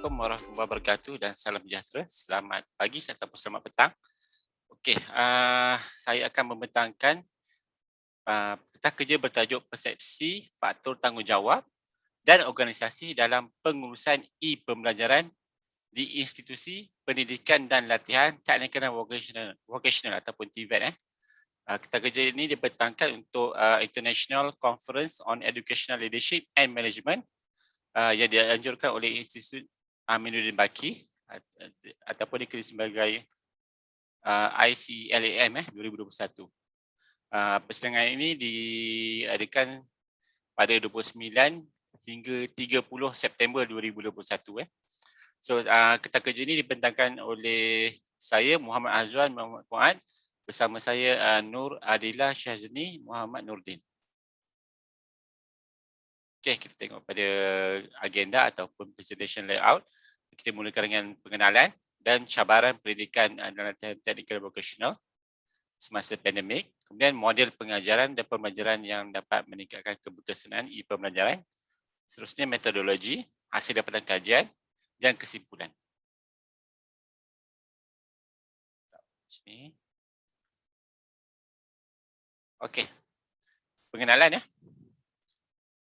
Assalamualaikum warahmatullahi wabarakatuh dan salam sejahtera. Selamat pagi ataupun selamat petang. Okey, saya akan membentangkan peta kerja bertajuk Persepsi Faktor Tanggungjawab dan Organisasi dalam Pengurusan E-Pembelajaran di Institusi Pendidikan dan Latihan Teknikal dan Vocational ataupun TVET. Peta kerja ini dibentangkan untuk International Conference on Educational Leadership and Management yang dianjurkan oleh Institut Aminuddin Baki ataupun dikenali sebagai ICLAM 2021. Persidangan ini diadakan pada 29 hingga 30 September 2021. So peta kerja ini dibentangkan oleh saya Muhammad Azwan Muhammad Fuad bersama saya Nur Adila Syahzni Muhammad Nurdin. Okey, kita tengok pada agenda ataupun presentation layout. Kita mulakan dengan pengenalan dan cabaran pendidikan dan latihan teknikal vocational semasa pandemik. Kemudian model pengajaran dan pembelajaran yang dapat meningkatkan keberkesanaan e-pembelajaran. Seterusnya metodologi, hasil dapatan kajian dan kesimpulan. Sini. Okey. Pengenalan ya.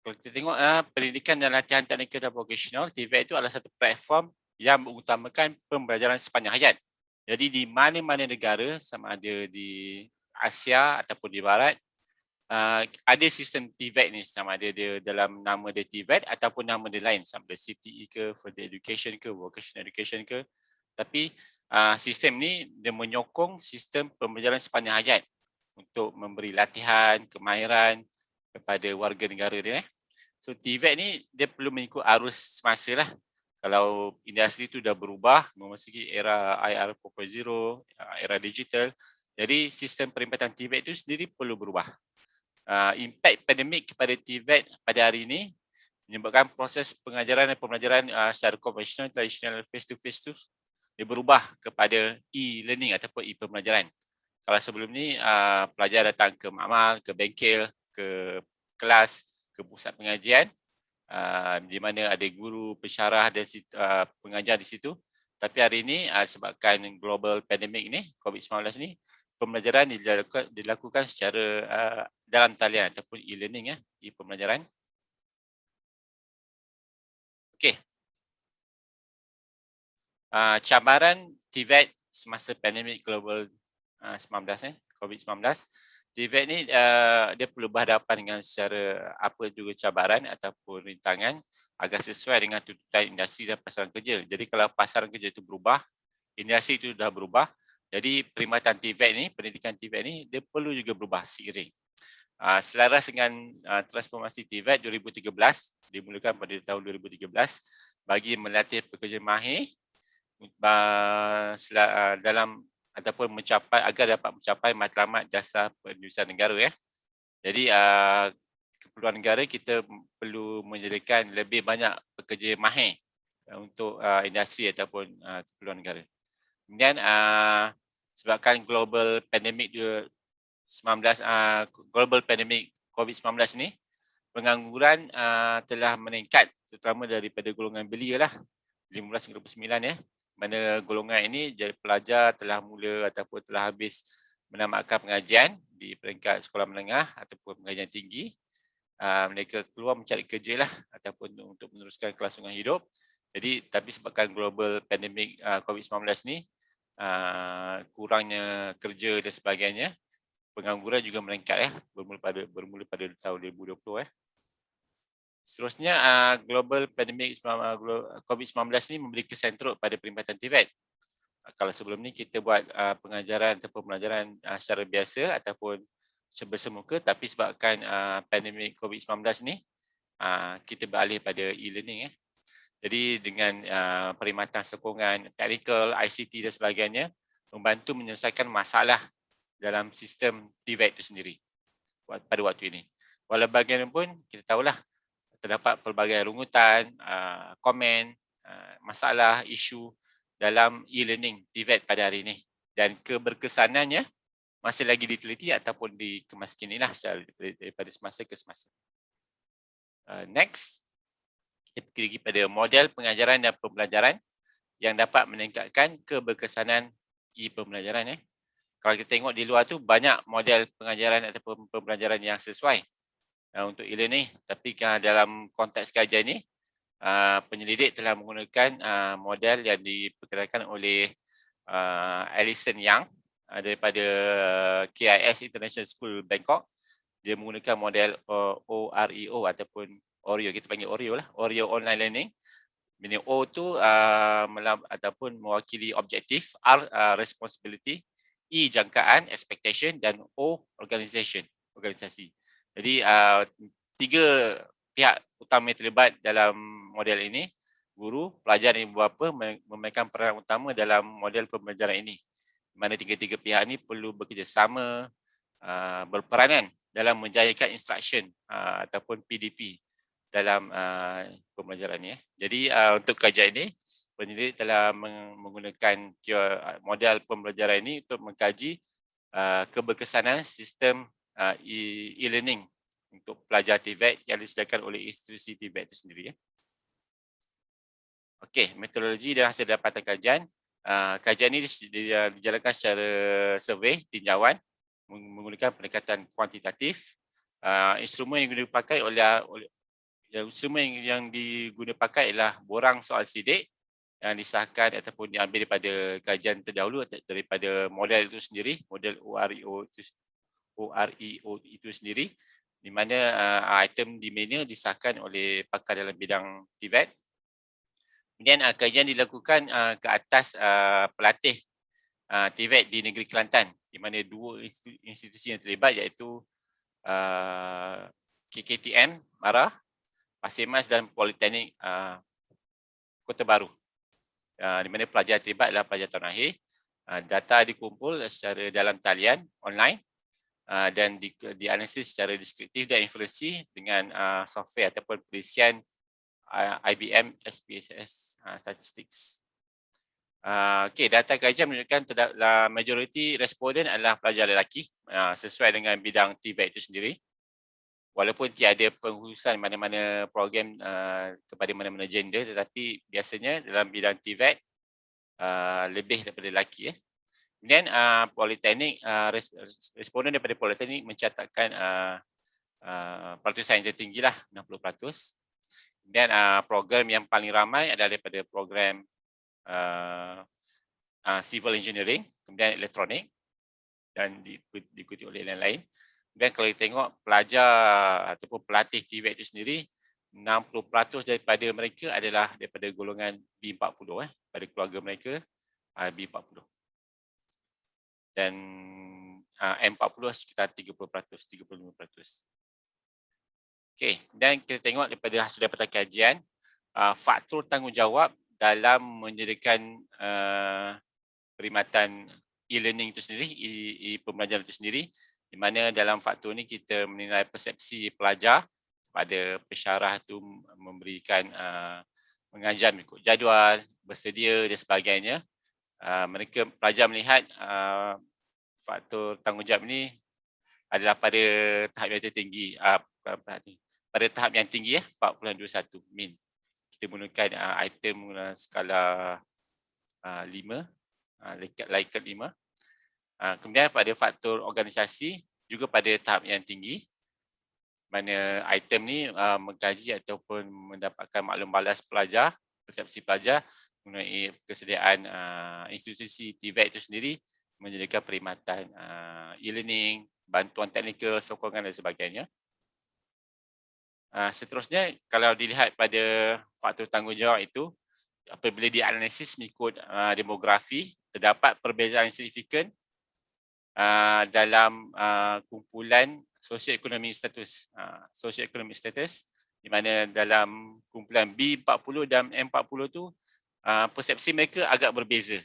Kalau kita tengok pendidikan dan latihan teknikal dan vocational, TVET itu adalah satu platform yang mengutamakan pembelajaran sepanjang hayat. Jadi di mana-mana negara, sama ada di Asia ataupun di Barat, ada sistem TVET ni, sama ada dia dalam nama dia TVET ataupun nama dia lain, sama ada CTE ke, Further Education ke, Vocational Education ke. Tapi sistem ni dia menyokong sistem pembelajaran sepanjang hayat untuk memberi latihan, kemahiran kepada warga negara dia. So TVET ni dia perlu mengikut arus semasa lah. Kalau industri tu dah berubah, memasuki era IR 4.0, era digital, jadi sistem perkhidmatan TVET itu sendiri perlu berubah. Impact pandemik kepada TVET pada hari ini menyebabkan proses pengajaran dan pembelajaran secara konvensional, tradisional, face-to-face tu dia berubah kepada e-learning ataupun e-pembelajaran. Kalau sebelum ni pelajar datang ke makmal, ke bengkel, ke kelas, ke pusat pengajian, di mana ada guru, pensyarah dan pengajar di situ. Tapi hari ini sebabkan global pandemic ni, COVID-19 ni, pembelajaran dilakukan secara dalam talian ataupun e-learning, e-pembelajaran. Okey. Cabaran TVET semasa pandemik global 19 COVID-19. TVET ni dia perlu berhadapan dengan secara apa juga cabaran ataupun rintangan agar sesuai dengan tuntutan industri dan pasaran kerja. Jadi kalau pasaran kerja itu berubah, industri itu dah berubah, jadi perkhidmatan TVET ni, pendidikan TVET ni dia perlu juga berubah seiring. Selaras dengan transformasi TVET 2013 dimulakan pada tahun 2013 bagi melatih pekerja mahir dalam ataupun agar dapat mencapai matlamat jasa penerusan negara ya. Jadi keperluan negara kita perlu menyediakan lebih banyak pekerja mahir untuk industri ataupun keperluan negara. Kemudian sebabkan global pandemic COVID-19 ni, pengangguran telah meningkat terutama daripada golongan belia lah 15 hingga 29 ya. Mana golongan ini jadi pelajar telah mula ataupun telah habis menamatkan pengajian di peringkat sekolah menengah ataupun pengajian tinggi. Mereka keluar mencari kerja lah ataupun untuk meneruskan kelangsungan hidup. Jadi tapi sebabkan global pandemic COVID-19 ni, kurangnya kerja dan sebagainya, pengangguran juga meningkat ya, bermula pada tahun 2020 ya. Seterusnya, global pandemic COVID-19 ni memberi kesan teruk pada perkhidmatan TVET. Kalau sebelum ni kita buat pengajaran atau pembelajaran secara biasa ataupun bersemuka, tapi sebabkan pandemik COVID-19 ni, kita beralih pada e-learning ya. Jadi dengan perkhidmatan sokongan teknikal, ICT dan sebagainya, membantu menyelesaikan masalah dalam sistem TVET itu sendiri pada waktu ini. Walau bagaimanapun, kita tahulah terdapat pelbagai rungutan, komen, masalah, isu dalam e-learning TVET pada hari ini. Dan keberkesanannya masih lagi diteliti ataupun dikemaskinilah daripada semasa ke semasa. Next, Dia pergi pada model pengajaran dan pembelajaran yang dapat meningkatkan keberkesanan e-pembelajaran. Kalau kita tengok di luar tu banyak model pengajaran ataupun pembelajaran yang sesuai untuk e-learning, tapi dalam konteks kajian ni penyelidik telah menggunakan model yang diperkenalkan oleh Alison Young daripada KIS International School Bangkok. Dia menggunakan model OREO ataupun OREO, kita panggil OREO lah, OREO Online Learning. Bila O tu ataupun mewakili objektif, R responsibility, E jangkaan, expectation, dan O organisasi. Jadi tiga pihak utama yang terlibat dalam model ini, guru, pelajar dan ibu bapa memainkan peranan utama dalam model pembelajaran ini. Di mana tiga-tiga pihak ini perlu bekerjasama, berperanan dalam menjayakan instruction ataupun PDP dalam pembelajaran ni. Jadi untuk kajian ini, penyelidik telah menggunakan model pembelajaran ini untuk mengkaji keberkesanan sistem e-learning untuk pelajar TVET yang disediakan oleh institusi TVET itu sendiri. Okey, metodologi dan hasil dapatan kajian. Kajian ini dijalankan secara survey, tinjauan, menggunakan pendekatan kuantitatif. Instrumen yang dipakai instrumen yang digunakan pakai ialah borang soal sidik yang disahkan ataupun diambil daripada kajian terdahulu daripada model itu sendiri, model OREO itu sendiri, di mana item di menu disahkan oleh pakar dalam bidang TVET. Kemudian kajian dilakukan ke atas pelatih TVET di negeri Kelantan, di mana dua institusi yang terlibat iaitu KKTN Mara, Pasir Mas dan Politeknik Kota Baru. Di mana pelajar terlibat adalah pelajar tahun akhir. Data dikumpul secara dalam talian online dan dianalisis secara deskriptif dan inferensi dengan software ataupun perisian IBM SPSS Statistics. Okey, data kajian menunjukkan majoriti responden adalah pelajar lelaki sesuai dengan bidang TVET itu sendiri. Walaupun tiada pengkhususan mana-mana program kepada mana-mana gender, tetapi biasanya dalam bidang TVET lebih daripada lelaki. Kemudian politeknik, responden daripada politeknik mencatatkan peratusan yang tertinggi lah, 60%. Kemudian program yang paling ramai adalah daripada program civil engineering, kemudian elektronik dan diikuti oleh lain-lain. Dan kalau kita tengok pelajar ataupun pelatih TVET itu sendiri, 60% daripada mereka adalah daripada golongan B40, pada keluarga mereka B40. Dan M40 sekitar 30%, 35%. Okey, dan kita tengok daripada hasil dapatan kajian, faktor tanggungjawab dalam menyediakan perkhidmatan e-learning itu sendiri, pembelajaran itu sendiri, di mana dalam faktor ini kita menilai persepsi pelajar pada pensyarah itu memberikan mengajar mengikut jadual, bersedia dan sebagainya. Pelajar melihat faktor tanggungjawab ini adalah pada tahap yang tertinggi, pada tahap yang tinggi 4.21 min. Kita menggunakan item skala 5, Likert 5. Kemudian pada faktor organisasi juga pada tahap yang tinggi, mana item ni mengkaji ataupun mendapatkan maklum balas pelajar, persepsi pelajar mengenai kesediaan institusi TVET itu sendiri menyediakan perkhidmatan e-learning, bantuan teknikal, sokongan dan sebagainya. Seterusnya, kalau dilihat pada faktor tanggungjawab itu, apabila dianalisis mengikut demografi, terdapat perbezaan signifikan dalam kumpulan sosioekonomi status. Sosioekonomi status, di mana dalam kumpulan B40 dan M40 tu persepsi mereka agak berbeza.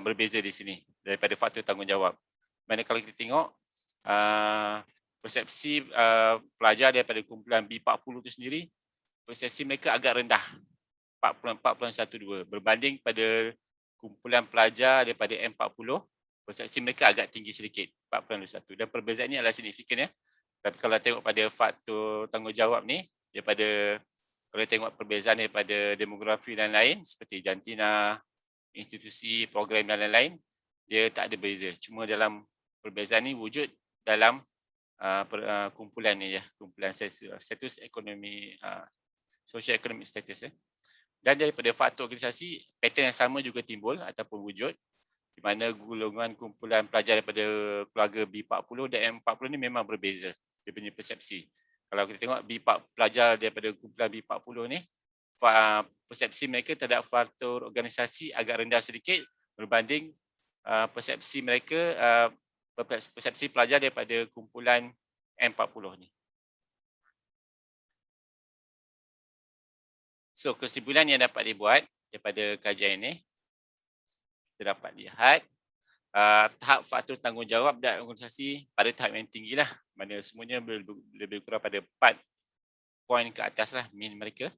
Berbeza di sini daripada faktor tanggungjawab. Mana kalau kita tengok persepsi pelajar daripada kumpulan B40 itu sendiri, persepsi mereka agak rendah, 4.12 berbanding pada kumpulan pelajar daripada M40, persepsi mereka agak tinggi sedikit, 4.21. Dan perbezaan ini adalah signifikan. Tapi kalau tengok pada faktor tanggungjawab ni, daripada Kalau tengok perbezaan daripada demografi dan lain seperti jantina, institusi, program dan lain-lain, dia tak ada beza. Cuma dalam perbezaan ni wujud dalam kumpulan ni ya, kumpulan status ekonomi, social economic status. Dan daripada faktor organisasi, pattern yang sama juga timbul ataupun wujud, di mana golongan kumpulan pelajar daripada keluarga B40 dan M40 ni memang berbeza dia punya persepsi. Kalau kita tengok pelajar daripada kumpulan B40 ni, persepsi mereka terhadap faktor organisasi agak rendah sedikit berbanding persepsi mereka, persepsi pelajar daripada kumpulan M40 ni. So, kesimpulan yang dapat dibuat daripada kajian ini, kita dapat lihat tahap faktor tanggungjawab dan organisasi pada tahap yang tinggi lah, mana semuanya lebih kurang pada 4 poin ke atas lah min mereka.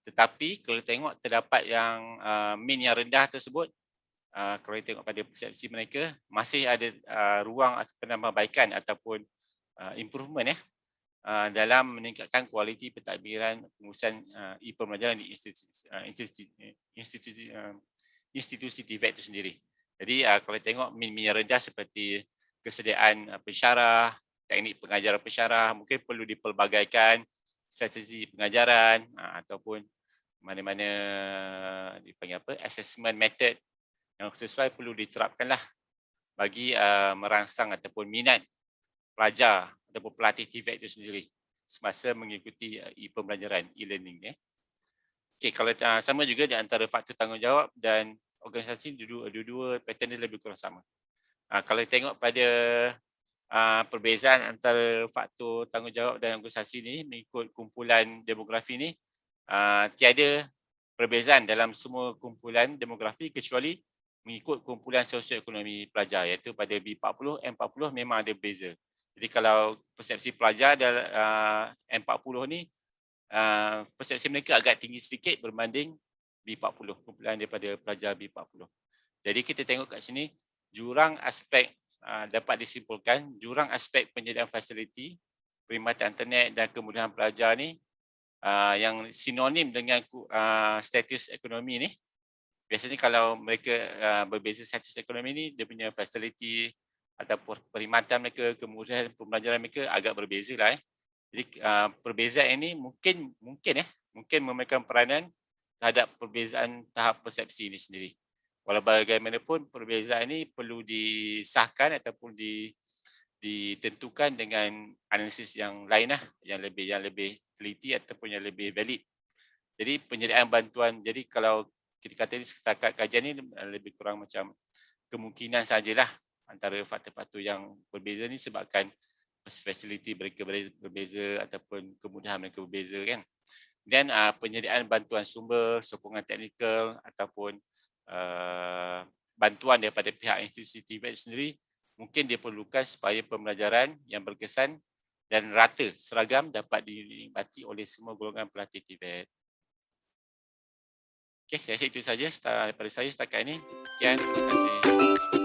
Tetapi kalau tengok terdapat yang min yang rendah tersebut, kalau tengok pada persepsi mereka, masih ada ruang penambahbaikan ataupun improvement dalam meningkatkan kualiti pentadbiran pengurusan e-pembelajaran di institusi TVET itu sendiri. Jadi kalau tengok min yang rendah seperti kesediaan pensyarah, teknik pengajaran pensyarah, mungkin perlu dipelbagaikan strategi pengajaran ataupun mana-mana dipanggil apa, assessment method yang sesuai perlu diterapkanlah bagi merangsang ataupun minat pelajar ataupun pelatih TVET itu sendiri semasa mengikuti e-pembelajaran, e-learning. Okey, kalau sama juga di antara faktor tanggungjawab dan organisasi, dua-dua pattern dia lebih kurang sama. Kalau tengok pada perbezaan antara faktor tanggungjawab dan organisasi ni mengikut kumpulan demografi ni, tiada perbezaan dalam semua kumpulan demografi kecuali mengikut kumpulan sosioekonomi pelajar, iaitu pada B40, M40 memang ada beza. Jadi kalau persepsi pelajar dalam M40 ni, persepsi mereka agak tinggi sedikit berbanding B40, kumpulan daripada pelajar B40. Jadi kita tengok kat sini, jurang aspek dapat disimpulkan, jurang aspek penyediaan fasiliti, perkhidmatan internet dan kemudahan pelajar ni yang sinonim dengan status ekonomi ni. Biasanya kalau mereka berbeza status ekonomi ni, dia punya fasiliti ataupun perkhidmatan mereka, kemudahan pembelajaran mereka agak berbeza lah. Jadi perbezaan ini mungkin memainkan peranan terhadap perbezaan tahap persepsi ini sendiri. Walau bagaimanapun perbezaan ini perlu disahkan ataupun ditentukan dengan analisis yang lain lah, yang lebih teliti ataupun yang lebih valid. Jadi penyediaan bantuan, jadi kalau kita kata setakat kajian ini lebih kurang macam kemungkinan sajalah antara faktor-faktor yang berbeza ni sebabkan fasiliti mereka berbeza ataupun kemudahan mereka berbeza kan. Dan penyediaan bantuan sumber, sokongan teknikal ataupun bantuan daripada pihak institusi TVET sendiri mungkin diperlukan supaya pembelajaran yang berkesan dan rata, seragam dapat dinikmati oleh semua golongan pelatih TVET. Okey, saya rasa itu saja daripada saya setakat ini. Sekian, terima kasih.